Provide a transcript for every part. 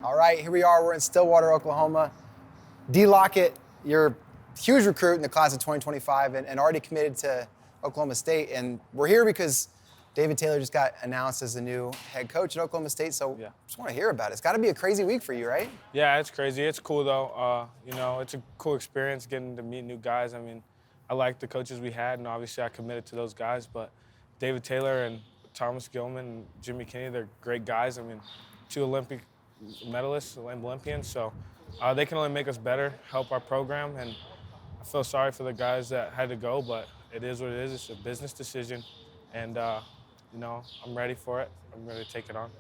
All right, here we are. We're in Stillwater, Oklahoma. Lockett, you're a huge recruit in the class of 2025 and already committed to Oklahoma State. And we're here because David Taylor just got announced as the new head coach at Oklahoma State. So just want to hear about it. It's got to be a crazy week for you, right? Yeah, it's crazy. It's cool, though. It's a cool experience getting to meet new guys. I mean, I like the coaches we had, and obviously I committed to those guys. But David Taylor and Thomas Gilman and Jimmy Kinney, they're great guys. I mean, 2 Olympic medalists, Olympians. So they can only make us better, help our program. And I feel sorry for the guys that had to go, but it is what it is. It's a business decision. And, I'm ready for it. I'm ready to take it on.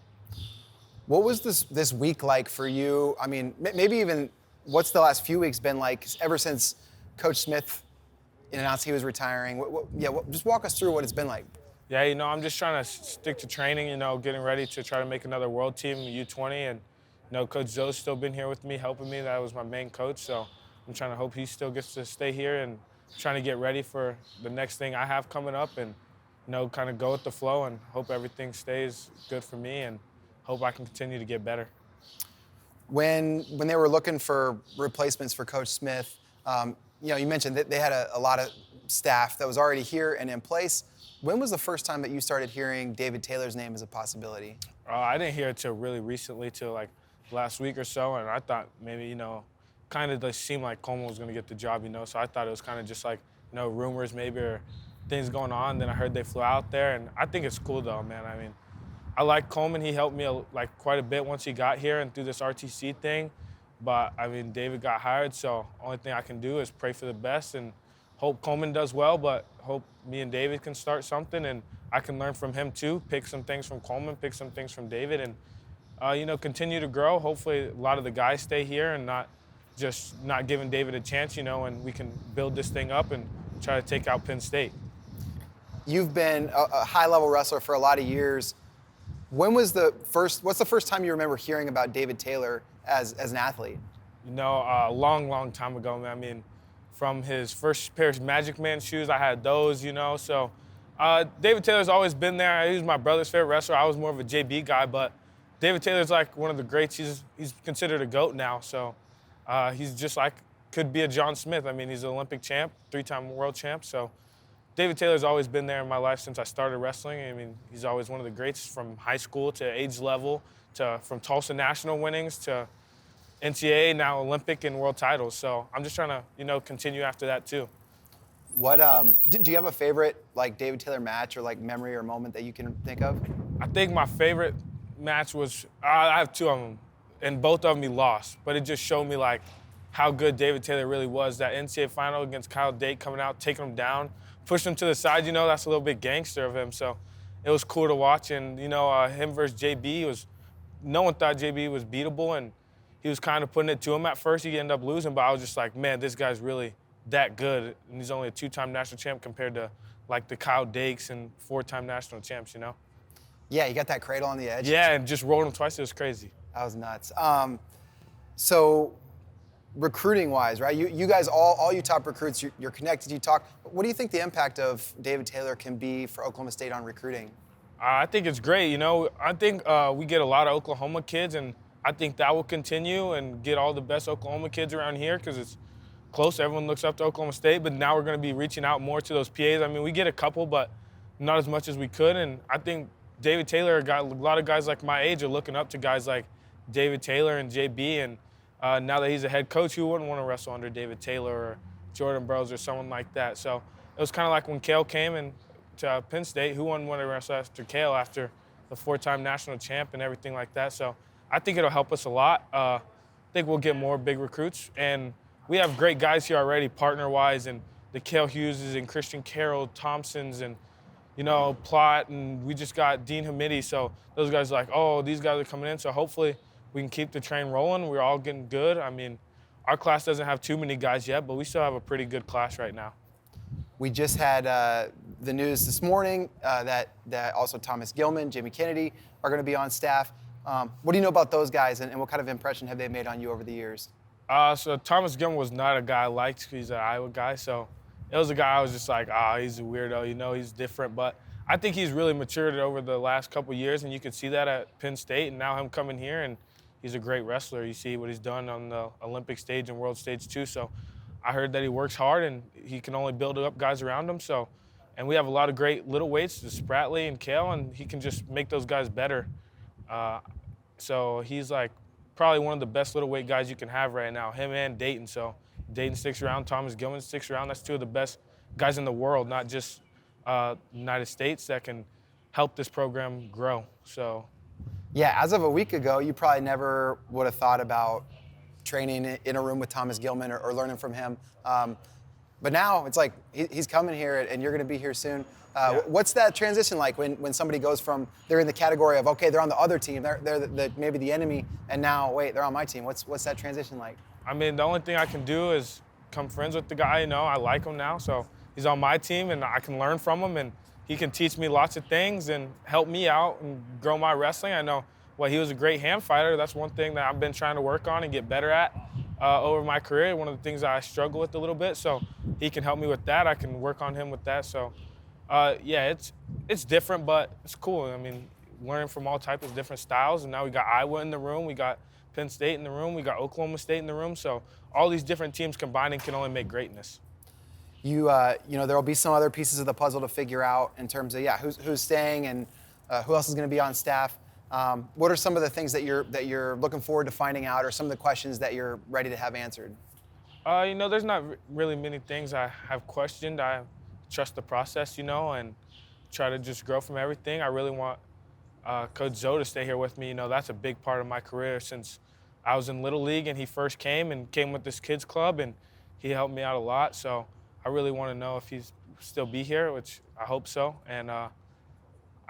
What was this week like for you? I mean, maybe even what's the last few weeks been like ever since Coach Smith announced he was retiring? Just walk us through what it's been like. Yeah, I'm just trying to stick to training, getting ready to try to make another world team, U20. And, Coach Zoe's still been here with me, helping me. That was my main coach. So I'm trying to hope he still gets to stay here and trying to get ready for the next thing I have coming up and, kind of go with the flow and hope everything stays good for me and hope I can continue to get better. When they were looking for replacements for Coach Smith, you mentioned that they had a lot of staff that was already here and in place. When was the first time that you started hearing David Taylor's name as a possibility? I didn't hear it till really recently, till like last week or so, and I thought maybe, kind of just seemed like Coleman was going to get the job, so I thought it was kind of just like, rumors maybe or things going on. Then I heard they flew out there, and I think it's cool though, man. I mean, I like Coleman. He helped me quite a bit once he got here and through this RTC thing. But I mean, David got hired, so only thing I can do is pray for the best and hope Coleman does well, but hope me and David can start something and I can learn from him too, pick some things from Coleman, pick some things from David, and continue to grow. Hopefully a lot of the guys stay here and not giving David a chance, and we can build this thing up and try to take out Penn State. You've been a high-level wrestler for a lot of years. What's the first time you remember hearing about David Taylor as an athlete? A long time ago, man. I mean, from his first pair of Magic Man shoes, I had those, So David Taylor's always been there. He was my brother's favorite wrestler. I was more of a JB guy, but David Taylor's like one of the greats. He's considered a GOAT now, so he's just like could be a John Smith. I mean, he's an Olympic champ, 3-time world champ, so David Taylor's always been there in my life since I started wrestling. I mean, he's always one of the greats from high school to age level from Tulsa national winnings to NCAA, now Olympic and world titles. So I'm just trying to, continue after that too. What do you have a favorite David Taylor match or memory or moment that you can think of? I think my favorite match was I have 2 of them, and both of them he lost. But it just showed me how good David Taylor really was. That NCAA final against Kyle Dake coming out, taking him down, pushing him to the side. That's a little bit gangster of him. So it was cool to watch. And him versus JB no one thought JB was beatable, and he was kind of putting it to him at first. He ended up losing, but I was just like, man, this guy's really that good. And he's only a 2-time national champ compared to the Kyle Dakes and 4-time national champs, Yeah, you got that cradle on the edge. Yeah, and just rolled him twice. It was crazy. That was nuts. So recruiting-wise, right? You guys, all you top recruits, you're connected, you talk. What do you think the impact of David Taylor can be for Oklahoma State on recruiting? I think it's great. I think we get a lot of Oklahoma kids, and I think that will continue and get all the best Oklahoma kids around here because it's close. Everyone looks up to Oklahoma State, but now we're going to be reaching out more to those PAs. I mean, we get a couple, but not as much as we could. And I think David Taylor, a lot of guys like my age are looking up to guys like David Taylor and JB. And now that he's a head coach, who wouldn't want to wrestle under David Taylor or Jordan Burroughs or someone like that? So it was kind of like when Kale came to Penn State, who wouldn't want to wrestle after Kale after the 4-time national champ and everything like that? So I think it'll help us a lot. I think we'll get more big recruits. And we have great guys here already, partner-wise, and the Cale Hugheses and Christian Carroll, Thompsons, and, Plott, and we just got Dean Hamidi. So those guys are like, oh, these guys are coming in. So hopefully we can keep the train rolling. We're all getting good. I mean, our class doesn't have too many guys yet, but we still have a pretty good class right now. We just had the news this morning that also Thomas Gilman, Jimmy Kennedy are going to be on staff. What do you know about those guys, and what kind of impression have they made on you over the years? So Thomas Gilman was not a guy I liked. He's an Iowa guy, so it was a guy I was just like, he's a weirdo, he's different. But I think he's really matured over the last couple of years, and you could see that at Penn State. And now him coming here and he's a great wrestler. You see what he's done on the Olympic stage and world stage too. So I heard that he works hard and he can only build up guys around him. So, and we have a lot of great little weights, Spratley and Kale, and he can just make those guys better. So he's like probably one of the best little weight guys you can have right now, him and Dayton. So Dayton sticks around, Thomas Gilman sticks around. That's two of the best guys in the world, not just United States, that can help this program grow. So, Yeah, as of a week ago, you probably never would have thought about training in a room with Thomas Gilman or learning from him. But now it's like he's coming here and you're going to be here soon. Yeah. What's that transition like when somebody goes from they're in the category of, okay, they're on the other team, they're maybe the enemy, and now, wait, they're on my team. What's that transition like? I mean, the only thing I can do is become friends with the guy. You know, I like him now, so he's on my team and I can learn from him and he can teach me lots of things and help me out and grow my wrestling. I know, well, he was a great hand fighter. That's one thing that I've been trying to work on and get better at over my career. One of the things that I struggle with a little bit, so he can help me with that. I can work on him with that. So, yeah, it's different, but it's cool. I mean, learning from all types of different styles, and now we got Iowa in the room, we got Penn State in the room, we got Oklahoma State in the room. So all these different teams combining can only make greatness. You know, there'll be some other pieces of the puzzle to figure out in terms of, who's staying and who else is going to be on staff. What are some of the things that you're looking forward to finding out, or some of the questions that you're ready to have answered? You know, there's not really many things I have questioned. I trust the process, you know, and try to just grow from everything. I really want Coach Zoe to stay here with me. You know, that's a big part of my career since I was in Little League and he first came with this kids club, and he helped me out a lot. So I really want to know if he's still be here, which I hope so. And I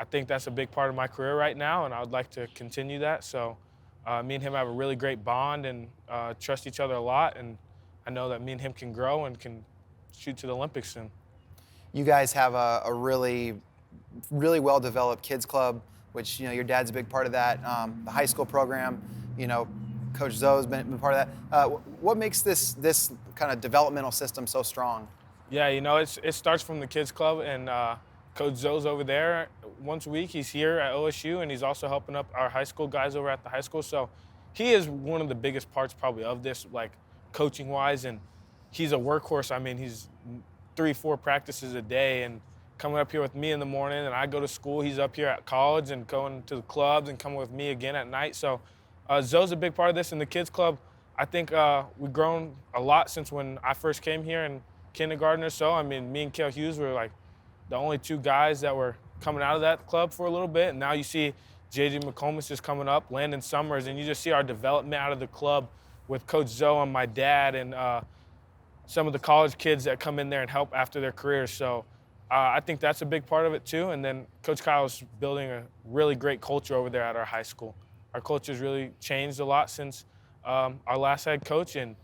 think that's a big part of my career right now, and I would like to continue that. So me and him have a really great bond and trust each other a lot, and I know that me and him can grow and can shoot to the Olympics soon. You guys have a really, really well-developed kids club, which, you know, your dad's a big part of that. The high school program, you know, Coach Zoe's been part of that. What makes this kind of developmental system so strong? Yeah, you know, it starts from the kids club, and Coach Zoe's over there once a week. He's here at OSU, and he's also helping up our high school guys over at the high school. So he is one of the biggest parts probably of this, like coaching-wise, and he's a workhorse. I mean, he's 3-4 practices a day and coming up here with me in the morning, and I go to school. He's up here at college and going to the clubs and coming with me again at night. So Zoe's a big part of this. In the kids club, I think we've grown a lot since when I first came here in kindergarten or so. I mean, me and Cale Hughes were like the only two guys that were coming out of that club for a little bit. And now you see J.J. McComas is coming up, Landon Summers, and you just see our development out of the club with Coach Zoe and my dad and some of the college kids that come in there and help after their careers. So I think that's a big part of it too. And then Coach Kyle is building a really great culture over there at our high school. Our culture's really changed a lot since our last head coach, and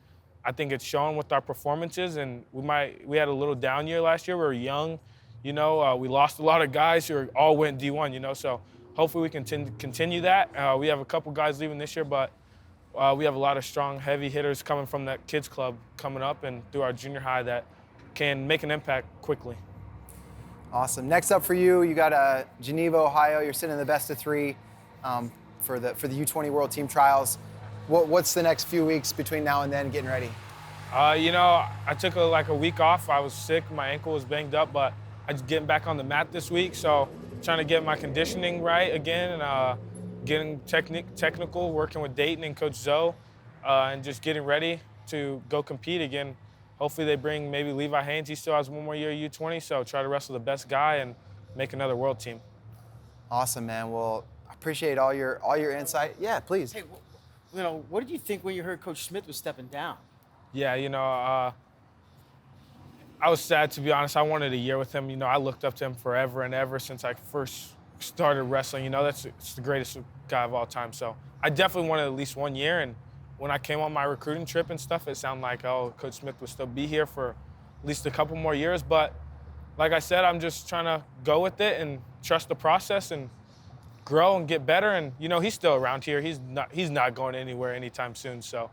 I think it's shown with our performances. And we had a little down year last year. We were young, you know. We lost a lot of guys who all went D1, you know. So hopefully we can continue that. We have a couple guys leaving this year, but we have a lot of strong, heavy hitters coming from that kids club coming up and through our junior high that can make an impact quickly. Awesome. Next up for you, you got Geneva, Ohio. You're sitting in the best of three for the U20 World Team Trials. What's the next few weeks between now and then getting ready? You know, I took a week off. I was sick. My ankle was banged up, but I'm just getting back on the mat this week. So trying to get my conditioning right again and getting technical, working with Dayton and Coach Zoe, and just getting ready to go compete again. Hopefully they bring maybe Levi Haynes. He still has one more year at U20, so try to wrestle the best guy and make another world team. Awesome, man. Well, I appreciate all your insight. Yeah, please. Hey, you know, what did you think when you heard Coach Smith was stepping down? Yeah, you know, I was sad, to be honest. I wanted a year with him. You know, I looked up to him forever and ever since I first started wrestling. You know, it's the greatest guy of all time. So I definitely wanted at least 1 year. And when I came on my recruiting trip and stuff, it sounded like, oh, Coach Smith would still be here for at least a couple more years. But like I said, I'm just trying to go with it and trust the process and grow and get better. And, you know, he's still around here. He's not going anywhere anytime soon. So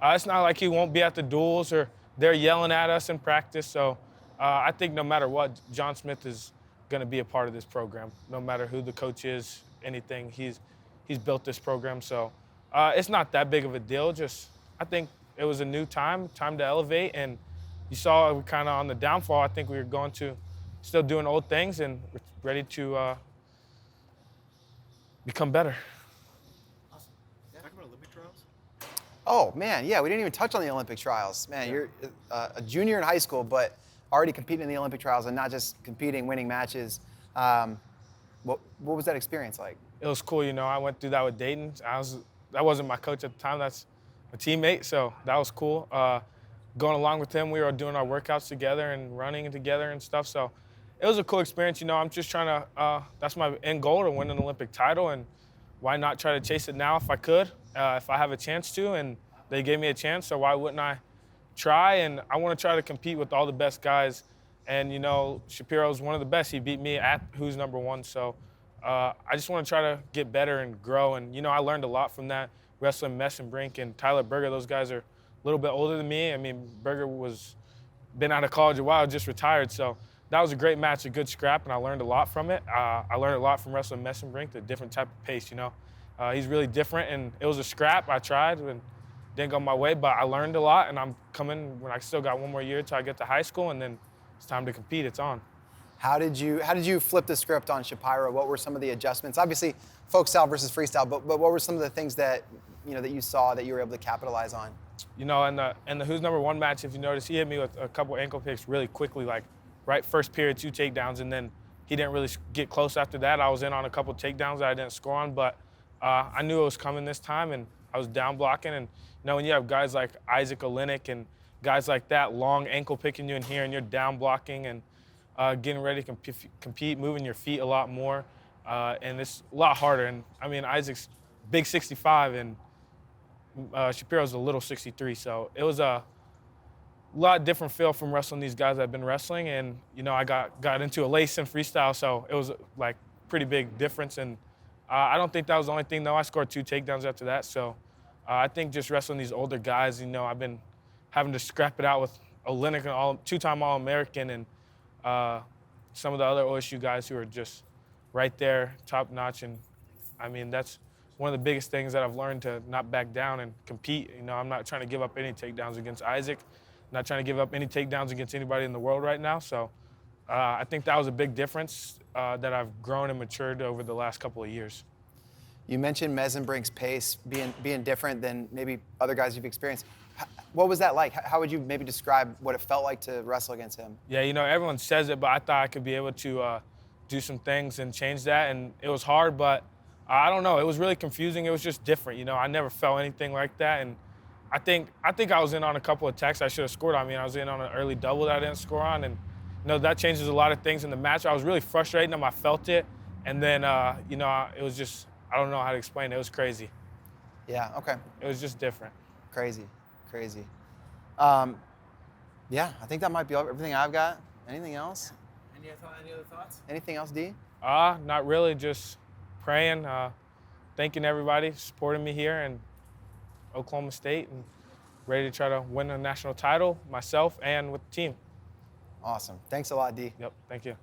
it's not like he won't be at the duels or they're yelling at us in practice. So I think no matter what, John Smith is going to be a part of this program. No matter who the coach is, anything, he's built this program. So It's not that big of a deal. Just I think it was a new time to elevate, and you saw we kind of on the downfall. I think we were going to still doing old things and we're ready to become better. Talk about Olympic trials. Oh man, yeah, we didn't even touch on the Olympic trials. Man, you're a junior in high school, but already competing in the Olympic trials, and not just competing, winning matches. What was that experience like? It was cool, I went through that with Dayton. That wasn't my coach at the time. That's a teammate, so that was cool. Going along with him, we were doing our workouts together and running together and stuff. So it was a cool experience. I'm just trying to. That's my end goal, to win an Olympic title, and why not try to chase it now if I could, if I have a chance to, and they gave me a chance, so why wouldn't I try? And I want to try to compete with all the best guys. And, Shapiro's one of the best. He beat me at who's number one. So I just want to try to get better and grow. And, I learned a lot from that, wrestling Mesut Ozil and Tyler Berger. Those guys are a little bit older than me. I mean, Berger been out of college a while, just retired. So that was a great match, a good scrap, and I learned a lot from it. I learned a lot from wrestling Mesut Ozil, the different type of pace, He's really different, and it was a scrap. I tried and didn't go my way, but I learned a lot, and I'm coming when I still got one more year till I get to high school, and then it's time to compete. It's on. How did you flip the script on Shapiro? What were some of the adjustments? Obviously, folk style versus freestyle, but what were some of the things that that you saw that you were able to capitalize on? In the who's number one match, if you notice, he hit me with a couple ankle picks really quickly, like right first period, 2 takedowns, and then he didn't really get close after that. I was in on a couple takedowns that I didn't score on, but I knew it was coming this time, and I was down blocking. And when you have guys like Isaac Olenek and guys like that, long ankle picking you in here, and you're down blocking and getting ready to compete, moving your feet a lot more, and it's a lot harder. And I mean, Isaac's big 65, and Shapiro's a little 63, so it was a lot different feel from wrestling these guys I've been wrestling. And I got into a lace and freestyle, so it was like pretty big difference. And I don't think that was the only thing, though. I scored 2 takedowns after that, so I think just wrestling these older guys, I've been having to scrap it out with Olenek, an 2-time All-American, and some of the other OSU guys who are just right there, top notch. And I mean, that's one of the biggest things that I've learned, to not back down and compete. I'm not trying to give up any takedowns against Isaac, not trying to give up any takedowns against anybody in the world right now. So I think that was a big difference that I've grown and matured over the last couple of years. You mentioned Mesenbrink's pace being different than maybe other guys you've experienced. What was that like? How would you maybe describe what it felt like to wrestle against him? Yeah, everyone says it, but I thought I could be able to do some things and change that, and it was hard, but I don't know. It was really confusing. It was just different. I never felt anything like that, and I think I was in on a couple of attacks I should have scored on. I was in on an early double that I didn't score on, and that changes a lot of things in the match. I was really frustrating them. I felt it, and then it was just, I don't know how to explain it. It was crazy. Yeah. Okay. It was just different. Crazy. Yeah, I think that might be everything I've got. Anything else? Any other thoughts? Anything else, D? Not really. Just praying, thanking everybody supporting me here in Oklahoma State, and ready to try to win a national title myself and with the team. Awesome. Thanks a lot, D. Yep. Thank you.